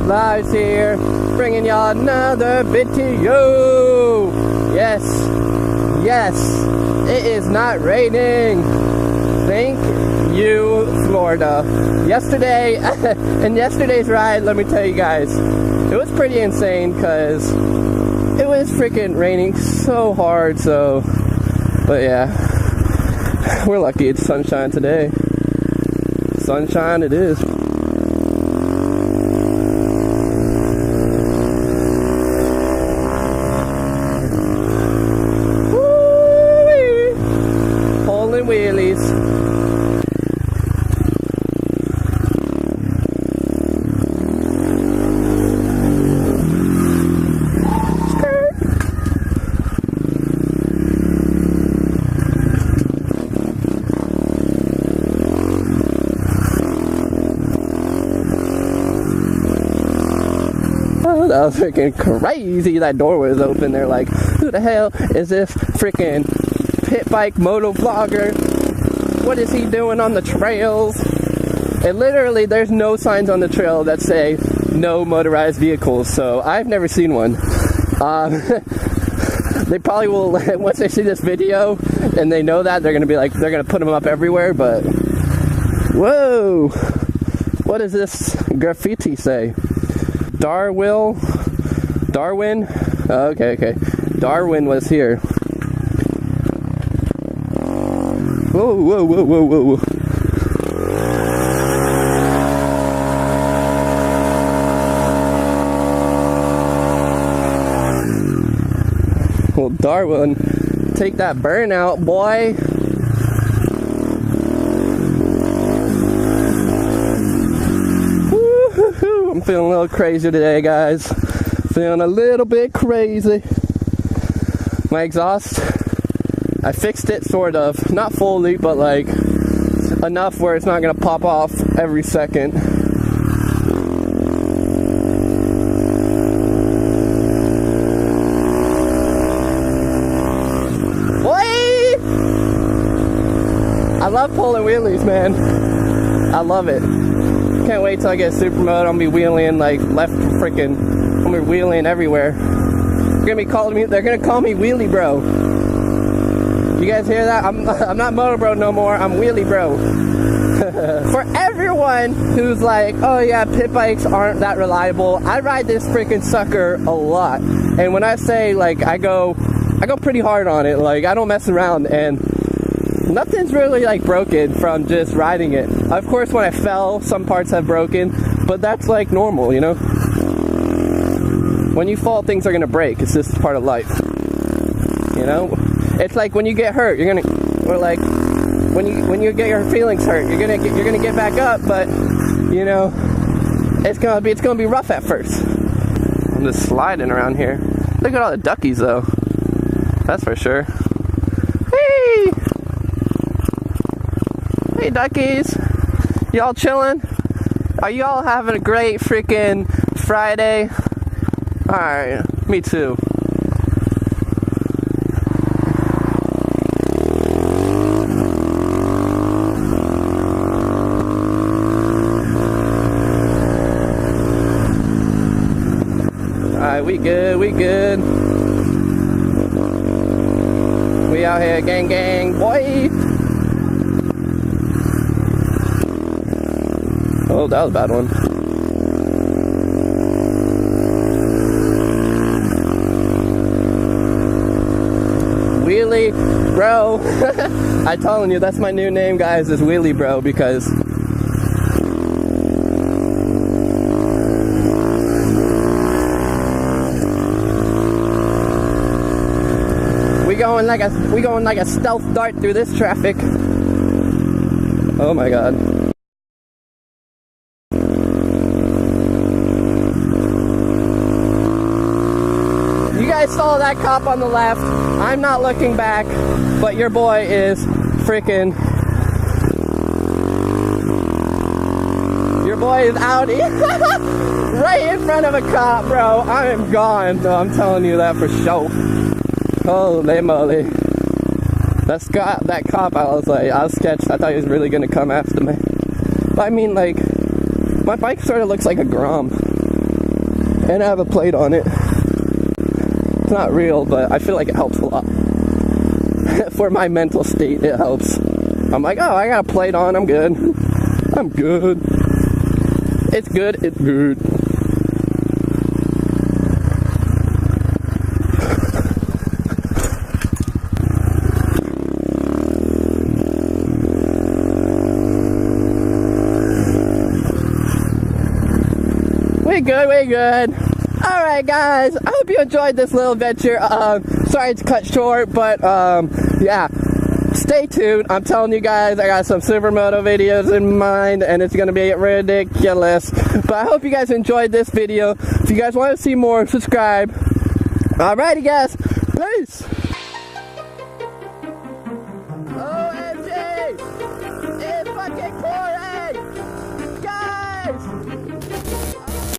Lives here, bringing y'all another video. Yes, yes, it is not raining. Thank you, Florida. Yesterday, and yesterday's ride, let me tell you guys, it was pretty insane because it was freaking raining so hard. So, but yeah, we're lucky it's sunshine today. Sunshine it is. Woo-wee. Pulling wheelies. That was freaking crazy. That door was open. They're like, who the hell is this freaking pit bike moto vlogger? What is he doing on the trails? And literally, there's no signs on the trail that say no motorized vehicles. So I've never seen one. They probably will, once they see this video and they know that, they're going to be like, they're going to put them up everywhere. But whoa, what does this graffiti say? Darwin? Oh, okay. Darwin was here. Whoa. Well, Darwin, take that burnout, boy. I'm feeling a little crazy today, guys. Feeling a little bit crazy. My exhaust, I fixed it sort of. Not fully, but like enough where it's not gonna pop off every second. Boy! I love pulling wheelies, man. I love it. Can't wait till I get super mode. I'm gonna be wheeling like left freaking. I'm gonna be wheeling everywhere. They're gonna call me Wheelie Bro. You guys hear that? I'm not Moto Bro no more. I'm Wheelie Bro. For everyone who's like, oh yeah, pit bikes aren't that reliable, I ride this freaking sucker a lot. And when I say like I go pretty hard on it. Like I don't mess around, and nothing's really like broken from just riding it. Of course, when I fell, some parts have broken, but that's like normal, you know? When you fall, things are gonna break. It's just part of life, you know? It's like when you get hurt, when you get your feelings hurt, you're gonna get back up, but you know, it's gonna be rough at first. I'm just sliding around here. Look at all the duckies though. That's for sure. Hey! Hey duckies, y'all chilling? Are y'all having a great freaking Friday? Alright, me too. Alright, we good. We out here, gang, boy! Oh, that was a bad one. Wheelie Bro. I'm telling you, that's my new name, guys, is Wheelie Bro, because we going like a stealth dart through this traffic. Oh my god. You guys saw that cop on the left. I'm not looking back, but your boy is freaking. Your boy is out right in front of a cop, bro. I am gone. No, I'm telling you that for sure. Holy moly. That cop, I was sketched. I thought he was really gonna come after me. But I mean, like, my bike sort of looks like a Grom. and I have a plate on it. It's not real, but I feel like it helps a lot. For my mental state, it helps. I'm like, oh, I got a plate on, I'm good. I'm good. It's good, it's good. We good, we good. Alright guys, I hope you enjoyed this little adventure. Sorry it's cut short, but yeah. Stay tuned. I'm telling you guys, I got some supermoto videos in mind, and it's gonna be ridiculous. But I hope you guys enjoyed this video. If you guys want to see more, subscribe. Alrighty guys, peace. OMG! It's fucking pouring!